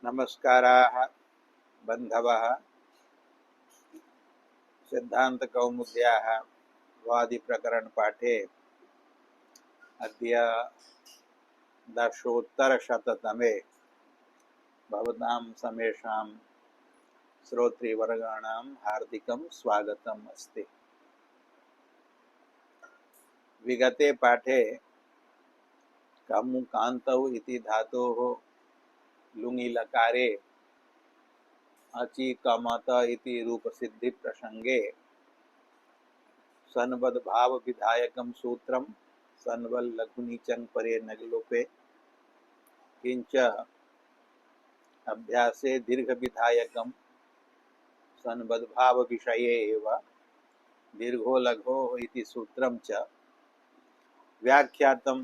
नमस्काराः बन्धवः। सिद्धान्तकौमुद्याः वादिप्रकरणपाठे अद्य दशोत्तरशततमे भवतां समेषां श्रोतृवर्गाणां हार्दिकं स्वागतम् अस्ति। विगते पाठे कमुकान्तौ इति धातोः लुङि अचिकमत इति रूपसिद्धि प्रसंगे सन्वद्भाव विधायकं सूत्रं सन्वल् लघुनीचं परे नगलोपे किंच अभ्यासे दीर्घ विधायकं सन्वद्भाव विषये एव दीर्घो लघो इति सूत्रं च व्याख्यातं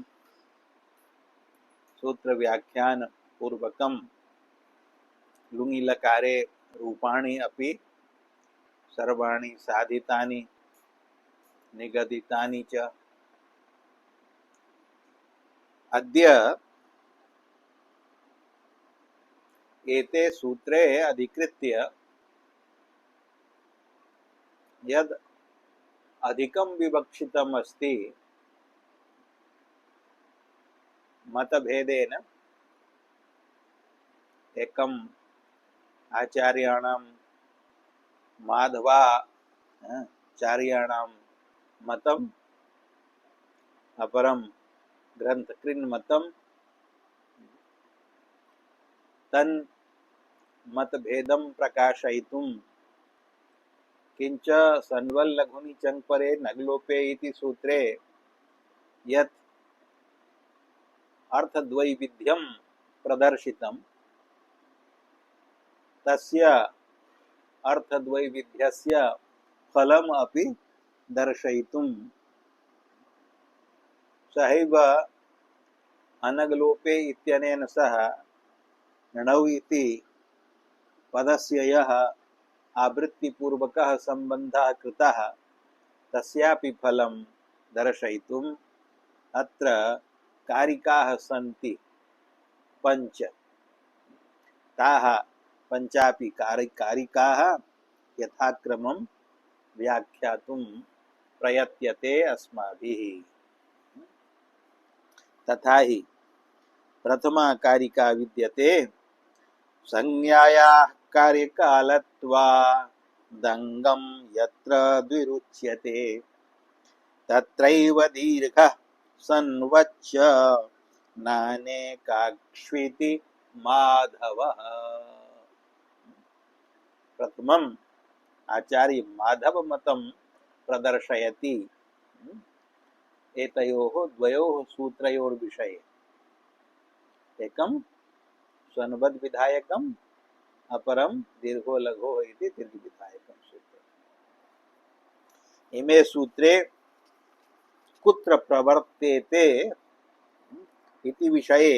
सूत्र व्याख्यान पूर्वकं लुङि लकारे रूपाणि अपि सर्वाणि साधितानि निगदितानि च। अद्य एते सूत्रे अधिकृत्य यद् अधिकं विवक्षितम् अस्ति मतभेदेन एकम् आचार्याणां माधवाचार्याणां मतम् अपरं ग्रंथकृन् मतं तन् मतभेदं प्रकाशयितुं किंच सन्वल् लघुनीचं परे नगलोपे इति सूत्रे यत् अर्थद्वैविध्यं प्रदर्शितं तस्य अर्थद्वैविध्यस्य फलम् अपि दर्शयितुं सहैव अनगलोपे इत्यनेन सह णौ इति पदस्य यः आवृत्तिपूर्वकः सम्बन्धः कृतः तस्यापि फलं दर्शयितुम् अत्र कारिकाः सन्ति पञ्च। ताः पञ्चापि कारिकाः यथाक्रमं व्याख्यातुं प्रयत्यते अस्माभिः। तथा हि प्रथमा कारिका विद्यते संज्ञायाः कार्यकालत्वादङ्गं यत्र द्विरुच्यते तत्रैव दीर्घः सन्वच्च नानेकाक्ष्विति माधवः। प्रथमम् आचार्य माधव मतं प्रदर्शयति एतयोः द्वयोः सूत्रयोर्विषये। एकं सन्वद् विधायकम् अपरं दीर्घो लघो इति दीर्घ विधायकं सूत्रम्। इमे सूत्रे कुत्र प्रवर्तेते इति विषये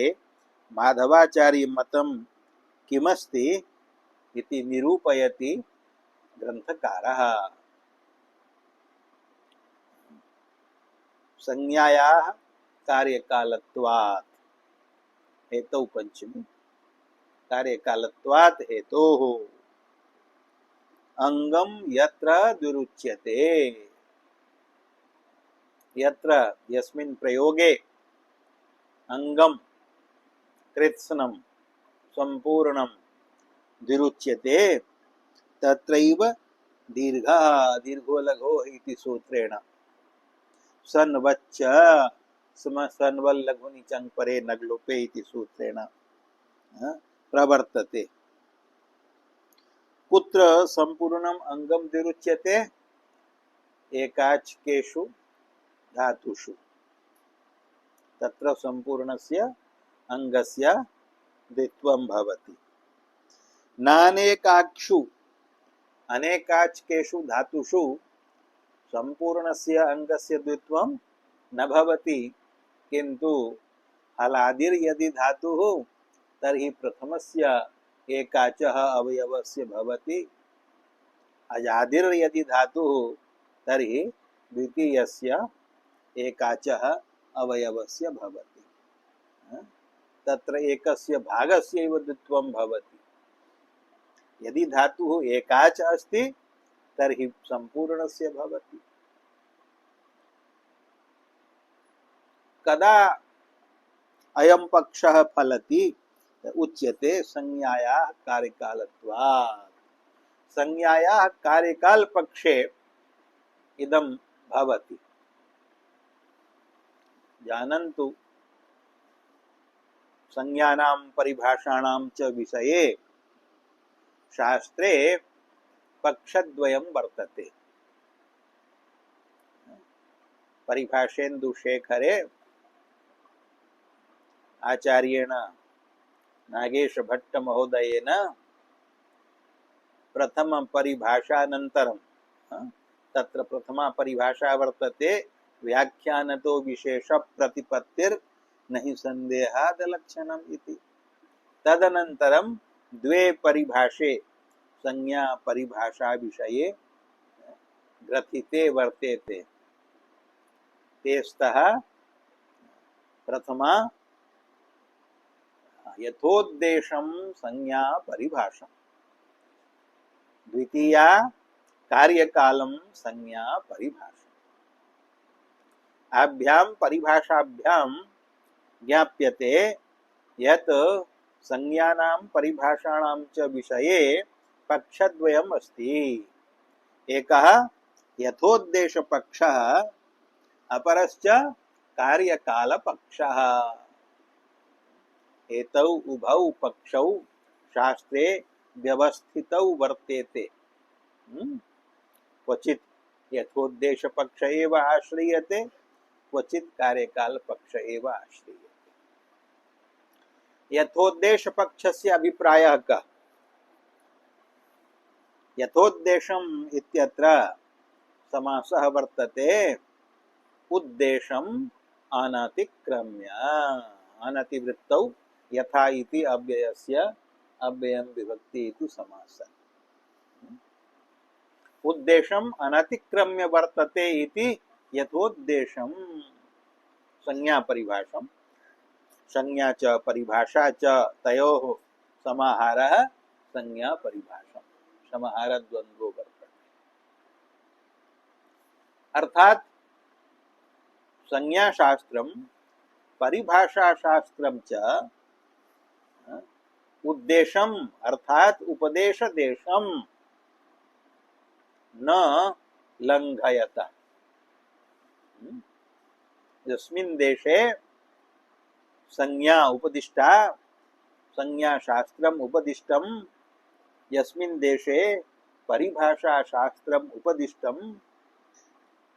माधवाचार्य मतं किमस्ति इति निरूपयति ग्रंथकारः। संज्ञायाः कार्यकालत्वात् हेतौ पंचमी कार्यकालत्वात् हेतोः अंगम यत्र दुरुच्यते यत्र यस्मिन् प्रयोगे अंगम कृत्स्नं संपूर्णं दुरुच्यते तत्रैव दीर्घः दीर्घो लघो इति सूत्रेण सन्वच्च सन्वल् लघुनीचं परे नगलोपे इति सूत्रेण प्रवर्तते। कुत्र संपूर्णम् अंगम दुरुच्यते? एकाच्केषु धातुषु तत्र संपूर्णस्य अंगस्य द्वित्वं भवति। नानेकाक्षु अनेकाच्केषु धातुषु संपूर्णस्य अंगस्य द्वित्वं न भवति, किन्तु हलादिर् यदि धातुः तर्हि प्रथमस्य एकाचः अवयवस्य भवति, अजादिर् यदि धातुः तर्हि द्वितीयस्य एकाचः अवयवस्य भवति। तत्र एकस्य भागस्यैव द्वित्वं भवति। यदि धातुः एका च अस्ति तर्हि सम्पूर्णस्य भवति। कदा अयं पक्षः फलति उच्यते संज्ञायाः कार्यकालत्वात्। संज्ञायाः कार्यकाल पक्षे इदं भवति। जानन्तु संज्ञानां परिभाषाणां च विषये शास्त्रे पक्षद्वयं वर्तते। परिभाषेन्दुशेखरे आचार्येण नागेश भट्ट महोदयेन प्रथम परिभाषानन्तरं तत्र प्रथमा परिभाषा वर्तते व्याख्यानतो विशेष प्रतिपत्तिर नहि संदेहादलक्षणम् इति। तदनन्तरं द्वे परिभाषे संज्ञा परिभाषा विषये ग्रथिते वर्तेते। ते स्तः प्रथमा यथोद्देशं संज्ञा परिभाषा, द्वितीया कार्यकालं संज्ञा परिभाषा। आभ्यां परिभाषाभ्यां ज्ञाप्यते यत् संज्ञानां परिभाषाणां च विषये पक्षद्वयम् अस्ति। एकः यथोद्देशपक्षः, अपरश्च कार्यकालपक्षः। एतौ उभौ पक्षौ शास्त्रे व्यवस्थितौ वर्तेते। क्वचित् यथोद्देशपक्ष एव आश्रियते, क्वचित् कार्यकालपक्ष एव आश्रियते। यथोद्देशपक्षस्य अभिप्रायः कः? यथोद्देशम् इत्यत्र समासः वर्तते उद्देशम् अनतिक्रम्य। अनतिवृत्तौ यथा इति अव्ययस्य अव्ययं विभक्ति इति समासः। उद्देशम् अनतिक्रम्य वर्तते इति यथोद्देशं संज्ञा परिभाषा। संज्ञा च परिभाषा च तयोः समाहारः संज्ञा परिभाषा। समाहार द्वन्द्वो वर्तते। अर्थात संज्ञा शास्त्रम परिभाषा शास्त्रम च उद्देशम अर्थात उपदेश देशम न लंघयत। यस्मिन् देशे संज्ञा उपदिष्टा, संज्ञा शास्त्रम उपदिष्टम, यस्मिन् देशे परिभाषा शास्त्रम उपदिष्टम,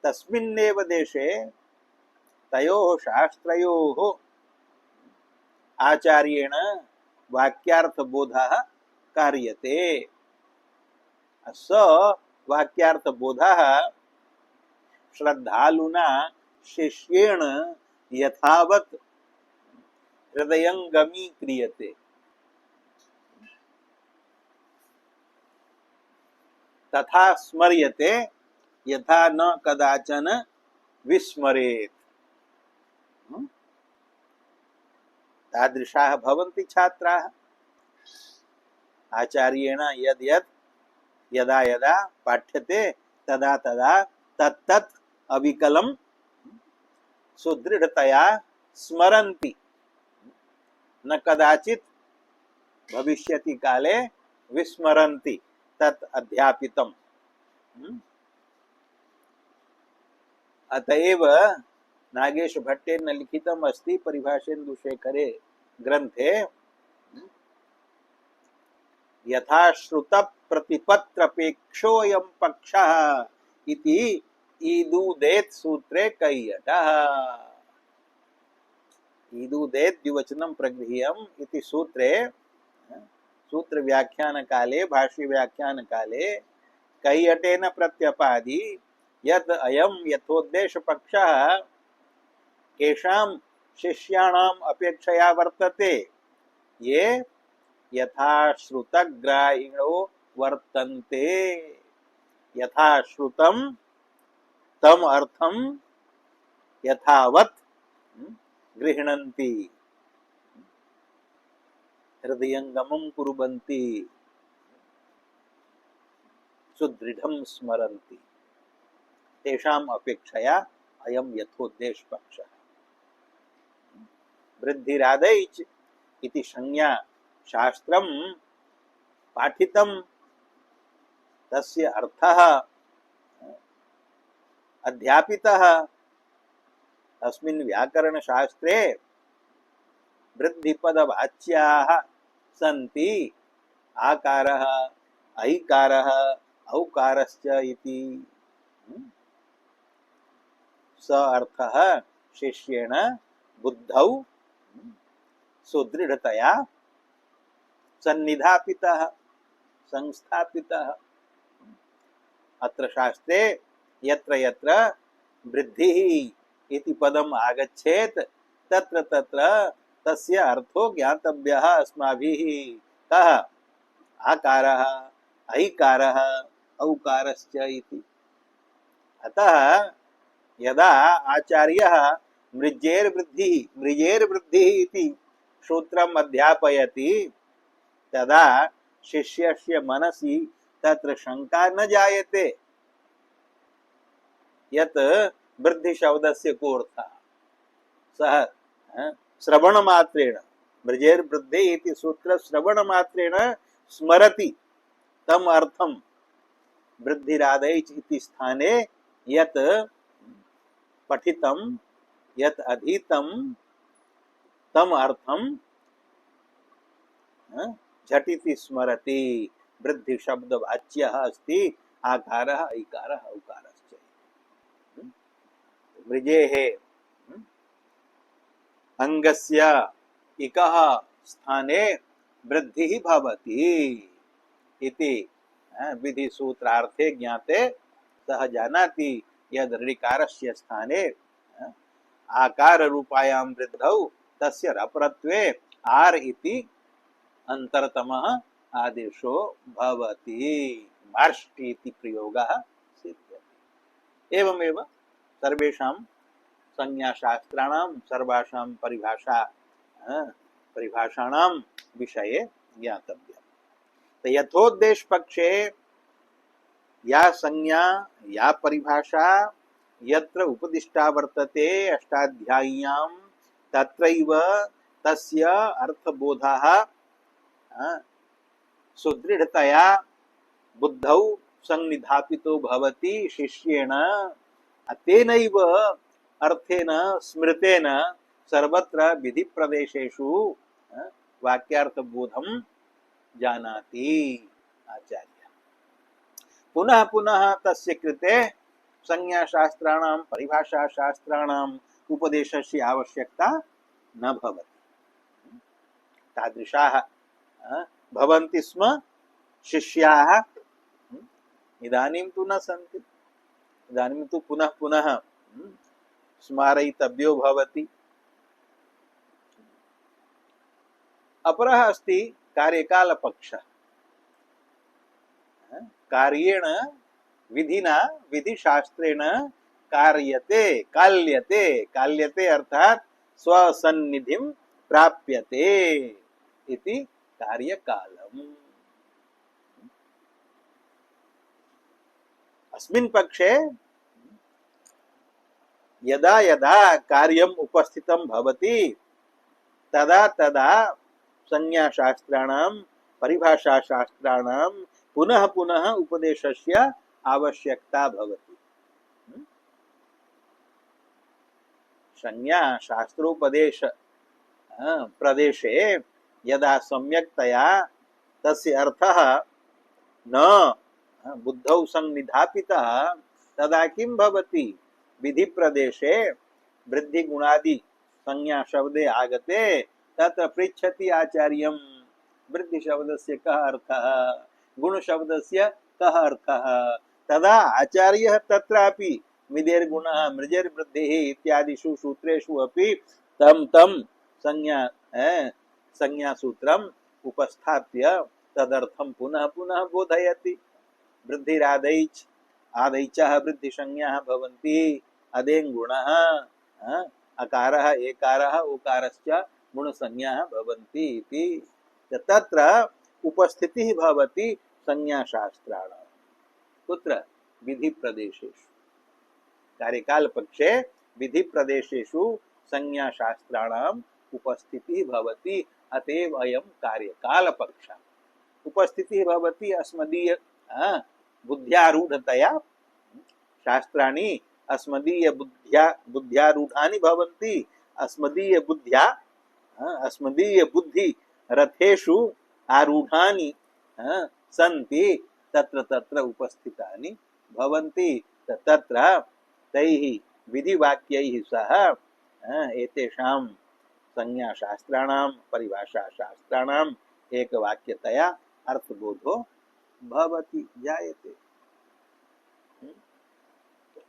तस्मिन्नेव देशे तयोः शास्त्रयोः आचार्येण वाक्यार्थबोधः कार्यते। स वाक्यार्थबोधः श्रद्धालुना शिष्येण यथावत् हृदयंगमी क्रियते। तथा स्मर्यते यथा न कदाचन विस्मरेत्। तादृशाः भवन्ति छात्राः। आचार्येण यद् यद् यदा यदा पाठ्यते तदा तदा तत्तत् अविकलं सुदृढ़तया स्मरन्ति। न कदाचित् भविष्यति काले विस्मरन्ति तत् अध्यापितम्। अतएव नागेश भट्टेन लिखितम् अस्ति परिभाषेन्दुशेखरे ग्रंथे यथा श्रुत प्रतिपत्रपेक्षोऽयं पक्षः इति ईदुदेत् सूत्रे कैयटः। ईदुदेत् द्विवचनं प्रगृह्यम् इति सूत्रे सूत्र व्याख्यान काले भाष्य व्याख्यान काले कैयटेन प्रत्यपादि यत् अयं यथोद्देश पक्षः केषां शिष्याणाम् अपेक्षया वर्तते, ये यथा श्रुतग्राहिणो वर्तन्ते। यथा श्रुतं तम अर्थं यथावत् गृह्णन्ति। हृदयंगमं कुर्वन्ति सुदृढ़ं स्मरन्ति तेषाम् अपेक्षया अयं यथोद्देश पक्षः। वृद्धिरादैच इति संज्ञा शास्त्रं पाठितं तस्य अर्थः अध्यापितः अस्मिन् व्याकरणशास्त्रे वृद्धिपदवाच्याः सन्ति आकारः ऐकारः औकारश्च इति। स अर्थः शिष्येण बुद्धौ सुदृढ़तया सन्निधापितः संस्थापितः। अत्र शास्त्रे यत्र यत्र वृद्धिः इति पदम् आगच्छेत् तत्र तत्र तस्य अर्थो ज्ञातव्यः अस्माभिः। कः? आकारः ऐकारः औकारश्च इति। अतः यदा आचार्यः मृजेर्वृद्धिः इति सूत्रम् अध्यापयति तदा शिष्यस्य मनसि तत्र शंका न जायते यत् वृद्धि शब्दस्य को अर्थः। सः श्रवणमात्रेण मृजेर्वृद्धि इति सूत्र श्रवणमात्रेण स्मरति तम अर्थम वृद्धिरादैच इति स्थाने यत् पठितं यत् अधीतं तम अर्थम झटिति स्मरति। वृद्धि शब्द वाच्यः अस्ति आकारः ऐकारः औकारश्च। मृजेः अंगस्य इकः स्थाने वृद्धिः भवति इति विधि सूत्रार्थे ज्ञाते। सः जानाति यद् ऋकारस्य स्थाने आकार रूपायां वृद्धौ तस्य रपरत्वे आर् इति अंतरतमः आदेशो भवति। मार्ष्ट इति प्रयोगः सिद्ध्यति। एवमेव सर्वेषां संज्ञाशास्त्राणां सर्वासां परिभाषाणां विषये ज्ञातव्यम्। तो यथोद्देश पक्षे या संज्ञा या परिभाषा यत्र उपदिष्टा वर्तते अष्टाध्याय्यां तत्रैव तस्य अर्थबोधः सुदृढ़तया बुद्धौ संनिधापितो भवति शिष्येण। तेनैव अर्थेन स्मृतेन सर्वत्र विधि प्रदेशेषु वाक्यार्थबोधं जानाति आचार्य। पुनः पुनः तस्य कृते संज्ञाशास्त्राणां परिभाषाशास्त्राणाम् उपदेशस्य आवश्यकता न भवति। तादृशाः भवन्ति स्म शिष्याः। इदानीं तु न सन्ति। इदानीं तु पुनः पुनः स्मारयितव्यो भवति। अपरः अस्ति कार्यकालपक्षः। कार्येण विधिना विधिशास्त्रेण काल्यते अर्थात स्वसन्निधिं प्राप्यते इति कार्यकालम्। अस्मिन् पक्षे यदा यदा कार्यम् उपस्थितं भवति तदा तदा संज्ञाशास्त्राणां परिभाषाशास्त्राणां पुनः पुनः उपदेशस्य आवश्यकता भवति। संज्ञा शास्त्रोपदेश प्रदेशे यदा सम्यक्तया तस्य अर्थः न बुद्धौ संनिधापितः तदा किं भवति? विधि प्रदेशे वृद्धि गुणादि संज्ञा शब्दे आगते तत्र पृच्छति आचार्यं वृद्धि शब्दस्य कः अर्थः, गुण शब्दस्य कः अर्थः। तदा आचार्यः तत्रापि मिदेर्गुणः मृजेर्वृद्धिः इत्यादिषु सूत्रेषु अपि तं संज्ञा सूत्रम् उपस्थाप्य तदर्थं पुनः पुनः बोधयति। वृद्धिरादैच आदैचः वृद्धि संज्ञाः भवन्ति। अदें गुणः अकारः एकारः ओकारश्च गुण संज्ञाः भवन्ति इति। तत्र उपस्थितिः भवति संज्ञाशास्त्राणां कुत्र विधि प्रदेशेषु कार्यकाल पक्षे विधि प्रदेशेषु संज्ञाशास्त्राणाम् उपस्थितिः भवति अतएव अयं कार्यकाल पक्षः उपस्थितिः भवति अस्मदीय बुद्ध्यारूढतया शास्त्राणि अस्मदीय बुद्ध्यारूढानि भवन्ति अस्मदीय बुद्ध्या अस्मदीय बुद्धि रथेषु आरूढानि सन्ति तत्र तत्र उपस्थितानि भवन्ति तत्र तैः विधिवाक्यैः सह एतेषां संज्ञाशास्त्राणां परिभाषाशास्त्राणाम् एकवाक्यतया अर्थबोधो भवति जायते।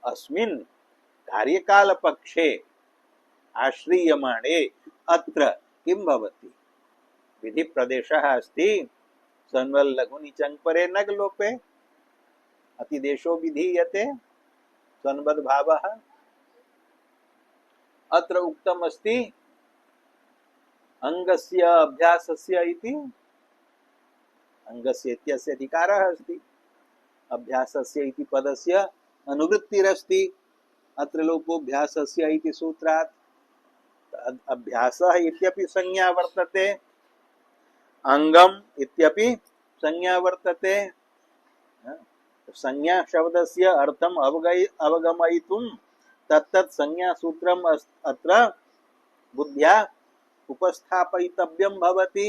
अस्मिन् कार्यकालपक्षे आश्रीयमाणे अत्र किं भवति विधि प्रदेशः अस्ति सन्वल् लघुनि चङ् परे नग् लोपे अतिदेशो विधीयते सन्वद् भावः अत्र उक्तम् अस्ति अंगस्य अभ्यासस्य इति अंगस्य इत्यस्य अधिकारः अस्ति अभ्यासस्य इति पदस्य अनुवृत्तिरस्ति अत्र लोपोऽभ्यासस्य इति सूत्रात् अभ्यासः इत्यपि संज्ञा वर्तते अंगम इत्यपि संज्ञा वर्तते संज्ञा शब्दस्य अर्थम् अवगमयितुं तत्तत् संज्ञा सूत्रम् अत्र बुद्ध्या उपस्थापयितव्यं भवति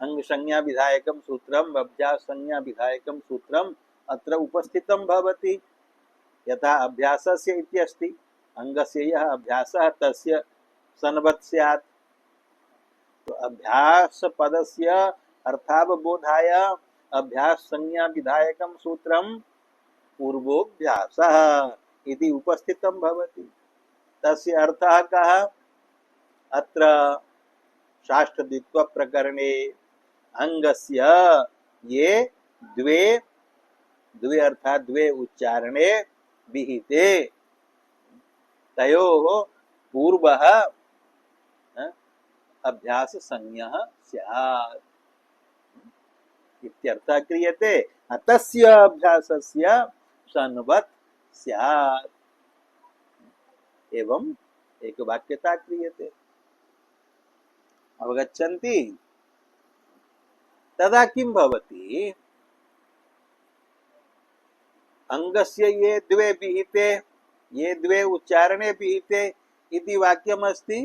अंग संज्ञा विधायकं सूत्रम् अभ्यास संज्ञा विधायकं सूत्रम् अत्र उपस्थितं भवति यथा अभ्यासस्य इत्यस्ति अंगस्य यः अभ्यासः तस्य सन्वत् स्यात् तो अभ्यास पदस्य अर्थावबोधाय अभ्यास संज्ञा विधायकं सूत्रम् पूर्वोऽभ्यासः इति उपस्थितं भवति तस्य अर्थः कः अत्र शास्त्रद्वित्व प्रकरणे अंगस्य ये द्वे द्वे अर्थात द्वे उच्चारणे विहिते तयोः पूर्वः अभ्यास संज्ञः स्यात् इत्यर्थः क्रियते तस्य अभ्यासस्य सन्वत् स्यात् एवं एक वाक्यता क्रियते अवगच्छन्ति तदा किं भवति अंगस्य ये द्वे विहिते ये द्वे उच्चारणे विहिते इति वाक्यमस्ति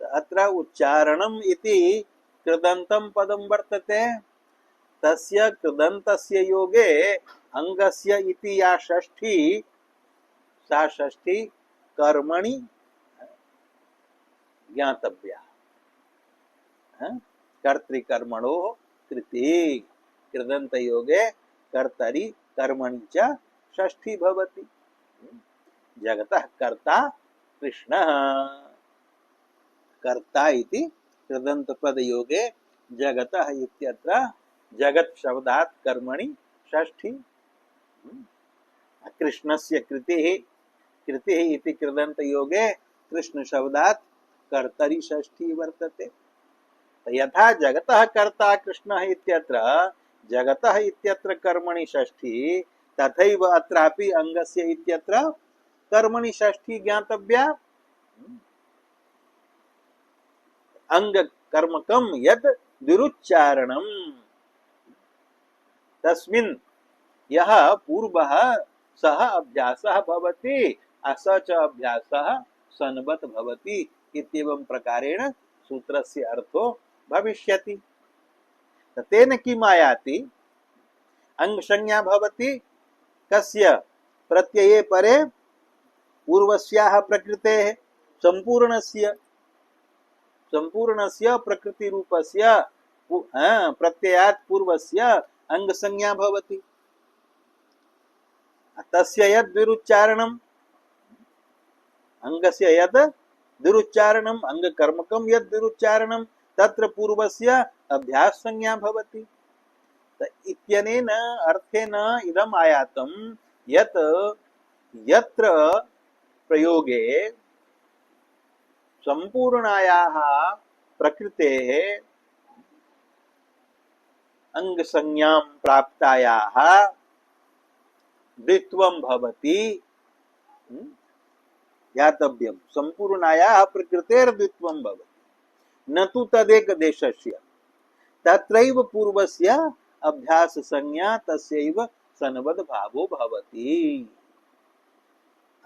अत्र उच्चारणम् इति कृदन्तं पदं वर्तते तस्य कृदन्तस्य योगे अंगस्य इति या षष्ठी सा षष्ठी कर्मणि ज्ञातव्या कर्तृकर्मणो कृते कृदन्त योगे कर्तरि कर्मणि च षष्ठी भवति जगतः कर्ता कृष्णः कर्ता इति कृदन्त पद योगे जगतः इत्यत्र जगत् शब्दात् कर्मणि षष्ठी कृष्णस्य कृतिः कृतिः इति कृदन्त योगे कृष्ण शब्दात् कर्तरि षष्ठी वर्तते यथा जगतः कर्ता कृष्णः इत्यत्र जगतः इत्यत्र कर्मणि षष्ठी तथैव अत्रापि अंगस्य इत्यत्र कर्मणि षष्ठी ज्ञातव्या अंग कर्मकं यद् दुरुच्चारणं तस्मिन् यः पूर्वः सः अभ्यासः भवति स च अभ्यासः सन्वत् भवति इत्येवं प्रकारेण सूत्रस्य अर्थो भविष्यति तेन किम् आयाति अंग संज्ञा भवति कस्य प्रत्यये परे पूर्वस्याः प्रकृतेः संपूर्णस्य संपूर्णस्य प्रकृति रूपस्य प्रत्ययात् पूर्वस्य अंग संज्ञा भवति तस्य यद् दुरुच्चारणम् अंगस्य यद् दुरुच्चारणम् अंग कर्मकं यद् दुरुच्चारणं तत्र पूर्वस्य अभ्यास संज्ञा भवति इत्यनेन अर्थेन इदम् आयातं यत् यत्र प्रयोगे संपूर्णायाः प्रकृतेः अंगसंज्ञां प्राप्तायाः द्वित्वं भवति। ज्ञातव्यं संपूर्णायाः प्रकृतेर्द्वित्वं भवति न तु तदेकदेशस्य तत्रैव पूर्वस्य अभ्यास संज्ञा तस्यैव सन्वद् भावो भवति।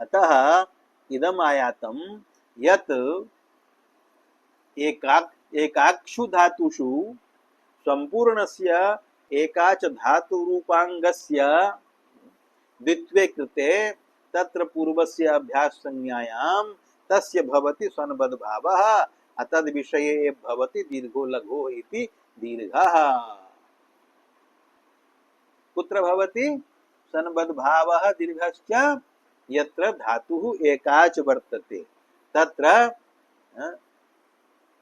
अतः इदम् आयातं यत् एकाक्षु धातुषु संपूर्णस्य एकाच धातुरूपाङ्गस्य द्वित्वे कृते तत्र पूर्वस्य अभ्यास संज्ञायां तस्य भवति सन्वद् भावः अतद् विषये भवति दीर्घो लघो इति दीर्घः। कुत्र भवति सन्वद् भावः दीर्घश्च यत्र धातुः एकाच वर्तते तत्र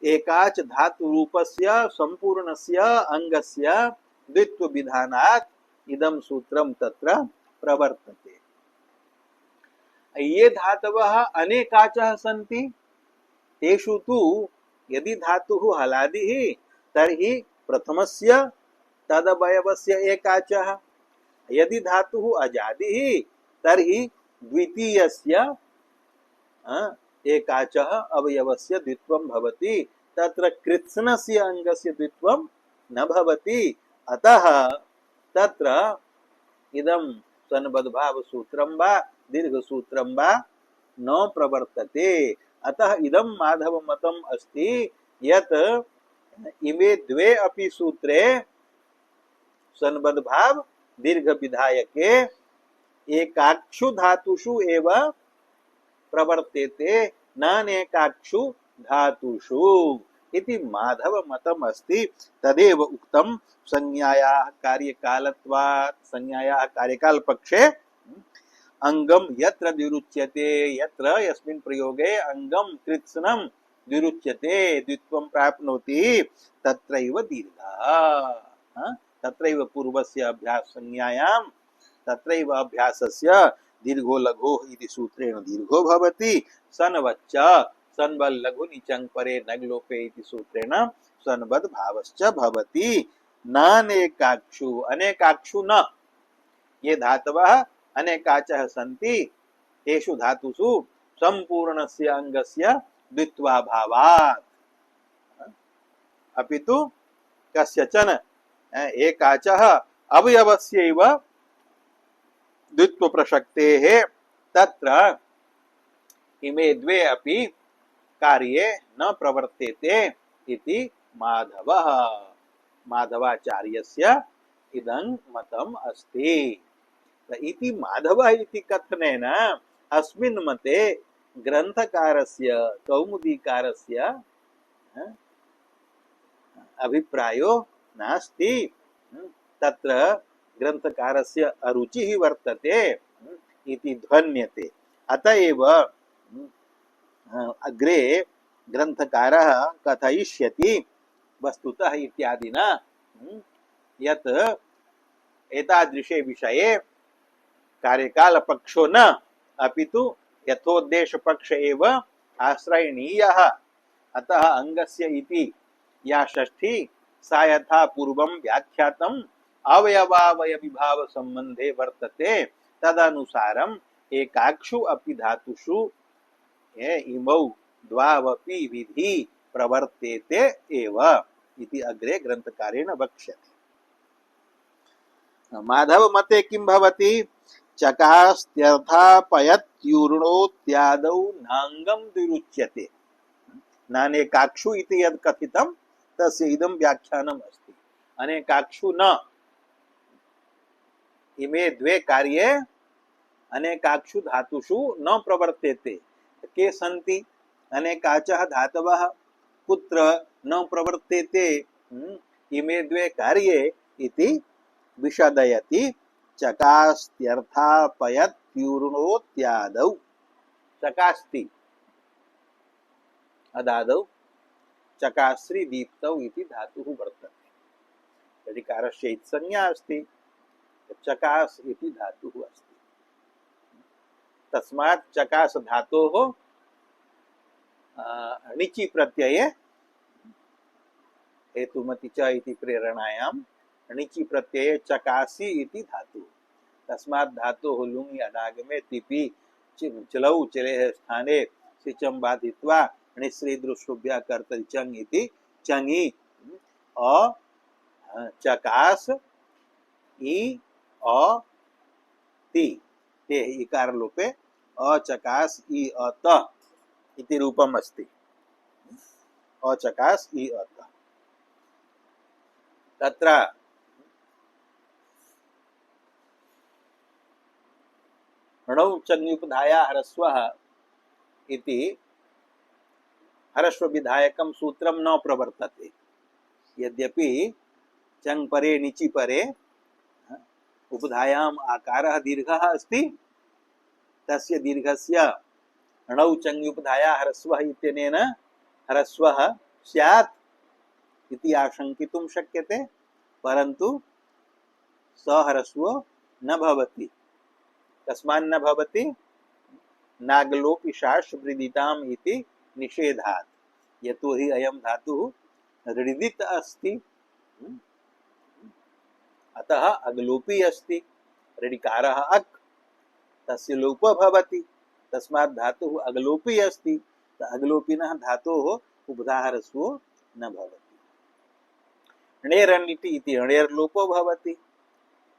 एकाच धातु रूपस्य संपूर्णस्य अंगस्य द्वित्व विधानात् इदं सूत्रं तत्र प्रवर्तते। ये धातवः अनेकाचः सन्ति तेषु तु यदि धातुः हलादिः तर्हि प्रथमस्य तदवयवस्य एकाचः, यदि धातुः अजादिः तर्हि द्वितीयस्य एकाचः अवयवस्य द्वित्वं भवति। तत्र कृत्स्नस्य अंगस्य द्वित्वं न भवति। अतः तत्र इदं सन्वद्भाव सूत्रं वा दीर्घ सूत्रं वा न प्रवर्तते। अतः इदं माधव मतम् अस्ति यत् इमे द्वे अपि सूत्रे सन्वद्भाव दीर्घ विधायके एकाक्षु धातुषु एव प्रवर्तेते नानेकाक्षु धातुषु इति माधव मतम् अस्ति। तदेव उक्तं संज्ञायाः कार्यकालत्वात् संज्ञायाः कार्यकाल पक्षे अंगम यत्र द्विरुच्यते यत्र यस्मिन् प्रयोगे अंगम कृत्स्नं द्विरुच्यते द्वित्वं प्राप्नोति तत्रैव दीर्घः। तत्रैव पूर्वस्य अभ्यास संज्ञायां तत्रैव अभ्यासस्य दीर्घो लघो इति सूत्रेण दीर्घो भवति। सन्वच्च सन्वल् लघु निचङ् परे नग्लोपे इति सूत्रेण सन्वद् भावश्च भवति। नानेकाक्षु अनेकाक्षु न ये धातवः अनेकाचः सन्ति तेषु धातुषु संपूर्णस्य अंगस्य द्वित्वाभावात् अपितु कस्यचन एकाचः अवयवस्यैव द्वित्व प्रसक्तेः तत्र इमे द्वे अपि कार्ये न प्रवर्तेते इति माधवः माधवाचार्यस्य इदं मतम् अस्ति। इति माधवः इति कथनेन अस्मिन् मते ग्रन्थकारस्य कौमुदीकारस्य अभिप्रायो नास्ति। तत्र ग्रन्थकारस्य अरुचिः वर्तते इति ध्वन्यते। अतएव अग्रे ग्रन्थकारः कथयिष्यति वस्तुतः इत्यादिना यत् एतादृशे विषये कार्यकाल पक्षो न अपितु यथोद्देश पक्ष एव आश्रयणीयः। अतः अंगस्य इति या षष्ठी सा यथा पूर्वं व्याख्यातम् अवयवावय विभाव संबंधे वर्तते तदनुसारम् एकाक्षु अपि धातुषु इमौ द्वावपि विधि प्रवर्तेते एव इति अग्रे ग्रंथकारेण वक्ष्यते। माधव मते किं भवति चकास्त्यर्थापयत्यूर्णोत्यादौ नांगम द्विरुच्यते नानेकाक्षु इति यद् कथितं तस्य इदं व्याख्यानम् अस्ति। अनेकाक्षु न इमे द्वे कार्ये अनेकाक्षु धातुषु न प्रवर्तेते। के सन्ति अनेकाचः धातवः कुत्र न प्रवर्तेते इमे द्वे कार्ये इति विशदयति। चकास्त्यर्थापयत्यूर्णोत्यादौ चकास्ति अदादौ चकास्रि दीप्तौ इति धातुः वर्तते। ऋकारस्य इति संज्ञा अस्ति चकास इति धातुः अस्ति। तस्मात् चकास धातोः णिचि प्रत्यये हेतुमति च इति प्रेरणायां णिचि प्रत्यये चकासि इति धातु। तस्मात् धातोः लुङि अडागमे तिपि चलौ चलेः स्थाने सिचं बाधित्वा णिश्रीदृष्टुभ्यः कर्तरि चङ् इति चङि अ चकास इ अ ति ते इकार लोपे अचकास इ अत इति रूपम् अस्ति। अचकास इ अत तत्र णौ चङ्युपधाया ह्रस्वः इति ह्रस्व विधायकं सूत्रं न प्रवर्तते। यद्यपि चङ् परे णिचि परे उपधायाम् आकारः दीर्घः अस्ति, तस्य दीर्घस्य णौ चङ्युपधाया ह्रस्वः इत्यनेन ह्रस्वः स्यात् इति आशंकितुं शक्यते, परन्तु सह्रस्वो न भवति। कस्मान् न भवति? नागलोपि शाश्वृदिताम् इति निषेधात्। यतो हि अयं धातुः ऋदित अस्ति, अतः अग्लोपी अस्ति। ऋडिकारः अक्, तस्य लोपः भवति, तस्मात् धातुः अग्लोपी अस्ति। अग्लोपिनः धातोः उपधा ह्रस्वो न भवति। णेरण्िति इति णेर्लोपो भवति।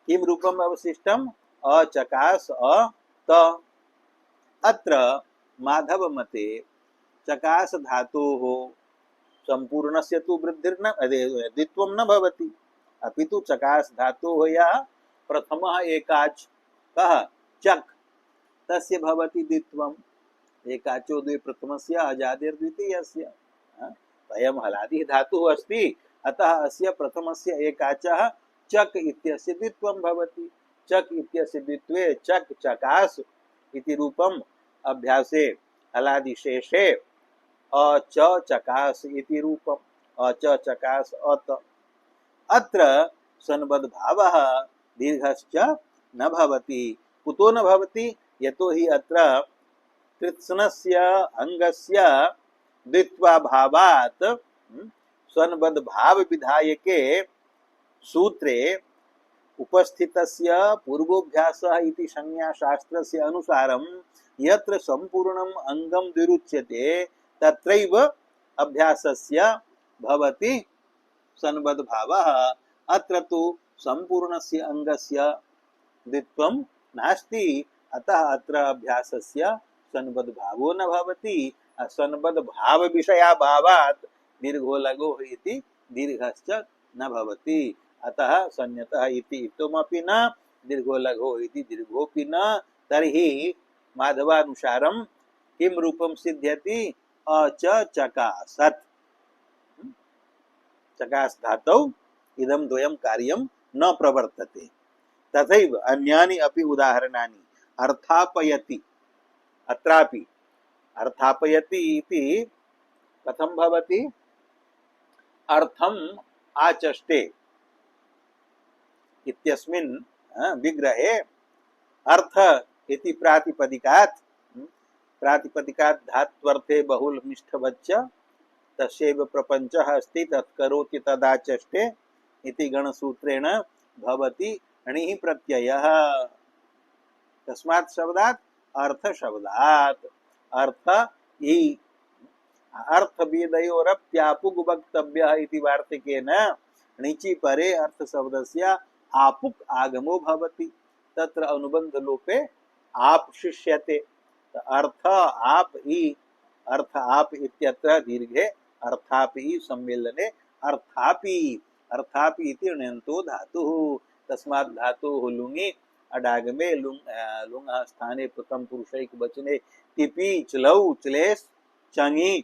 किं रूपम् अवशिष्टम्? अचकास अ त। अत्र माधव मते चकास धातोः संपूर्णस्य तु वृद्धिर्न द्वित्वं न भवति, अपितु चकास धातोः यः प्रथमः एकाच् कः चक्, तस्य भवति द्वित्वम्। एकाचो द्वे प्रथमस्य अजादिर्द्वितीयस्य। अयं हलादिः धातुः अस्ति, अतः अस्य प्रथमस्य एकाचः चक् इत्यस्य द्वित्वं भवति। चक् इत्यस्य द्वित्वे चक् चकास इति रूपम् अभ्यासे हलादिशेषे अच चकास इति रूपम्। अच चकास अत। अत्र सन्बद्ध भावः दीर्घश्च न भवति। कुतो न भवति? यतो हि अत्र कृत्स्नस्य अंगस्य द्वित्वाभावात् सन्बद्ध भाव विधायके सूत्रे उपस्थितस्य पूर्वोऽभ्यासः इति संज्ञा शास्त्रस्य अनुसारं यत्र संपूर्णम् अंगं द्विरुच्यते तत्रैव अभ्यासस्य भवति सन्बद्ध भावः। अत्र तु संपूर्णस्य अंगस्य द्वित्वं नास्ति, अतः अत्र अभ्यासस्य सन्बद्ध भावो न भवति। सन्बद्ध भाव विषयाभावात् दीर्घो लघो इति दीर्घश्च न भवति। अतः संयतः इति इत्थमपि न, दीर्घो लघो इति दीर्घोपि न। तर्हि माधवानुसारं किं रूपं सिद्ध्यति? अच चकासत्। चकास धातौ इदं द्वयं कार्यं न प्रवर्तते। तथैव अन्यानि अपि उदाहरणानि। अर्थापयति, अत्रापि अर्थापयति इति कथं भवति? अर्थम् आचष्टे इत्यस्मिन् विग्रहे अर्थ इति प्रातिपदिकात् धात्वर्थे बहुलमिष्ठवच्च तस्यैव प्रपञ्चः अस्ति तत्करोति तदाचष्टे इति गणसूत्रेण भवति णिः प्रत्ययः। तस्मात् शब्दात् अर्थ शब्दात् अर्थ इ अर्थभेदयोरप्यापुग् वक्तव्यः इति वार्तिकेन णिचि परे अर्थ शब्दस्य आपुक् आगमो भवति। तत्र अनुबंध लोपे आप शिष्यते। अर्थ आप इ, अर्थ आप इत्यत्र दीर्घे अर्थापि सम्मेलने अर्थापि, अर्थापि इति ण्यन्तो धातुः। तस्मात् धातोः लुङि अडागमे लुङः स्थाने प्रथम पुरुषैक वचने तिपि चलौ चलेस् चङि।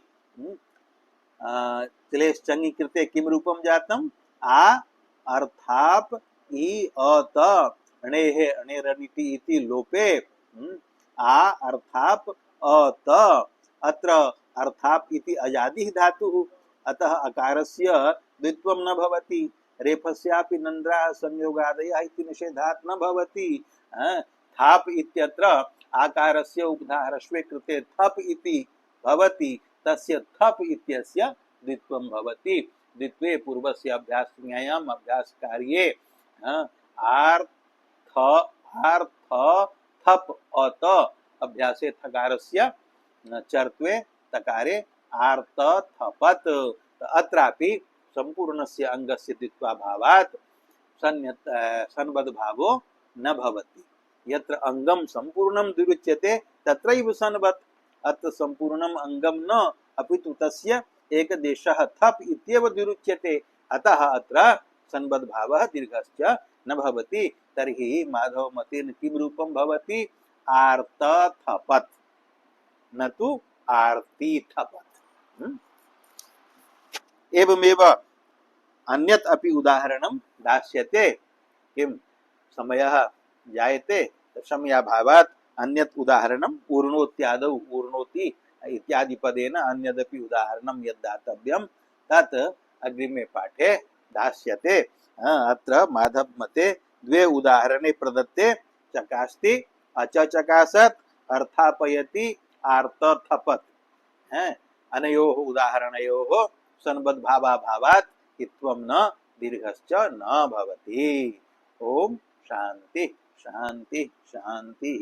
चलेस् चङि कृते किं रूपं जातम्? आ अर्थाप इ अत णेः णेरनिति इति लोपे आ अर्थाप अत। अत्र अर्थाप इति अजादिः धातुः, अतः अकारस्य द्वित्वं न भवति। रेफस्यापि नन्द्राः संयोगादयः इति निषेधात् न भवति। थाप इत्यत्र आकारस्य उपधा ह्रस्वे कृते थप इति भवति। तस्य थप इत्यस्य द्वित्वं भवति। द्वित्वे पूर्वस्य अभ्यासज्ञायाम् अभ्यासकार्ये आर्थ आर्थ थप अत अभ्यासे थकारस्य चर्त्वे तकारे आर्त थपत। अत्रापि संपूर्णस्य अंगस्य द्वित्वाभावात् सन्वद्भावो न भवति। यत्र अंगम संपूर्णं द्विरुच्यते तत्रैव सन्वत्। अत्र संपूर्णम् अंगम न अपितु तस्य एकदेशः थप इत्येव द्विरुच्यते। अतः अत्र सन्वद्भावः दीर्घश्च न भवति। तर्हि माधव मतेन किं रूपं भवति? आर्तथपत् न तु आर्तिथपत्। एवमेव अन्यत् अपि उदाहरणं दास्यते। किं समयः जायते समयाभावात् अन्यत् उदाहरणम् ऊर्णोत्यादौ ऊर्णोति इत्यादि पदेन अन्यदपि उदाहरणं यद्दातव्यं तत् अग्रिमे पाठे दास्यते। अत्र माधव मते द्वे उदाहरणे प्रदत्ते चकास्ति अचचकासत् अर्थापयति आर्तथपत्। अनयोः उदाहरणयोः सन्वद्भावाभावात् इत्थं न दीर्घश्च न भवति। ओम शांति शांति शांति।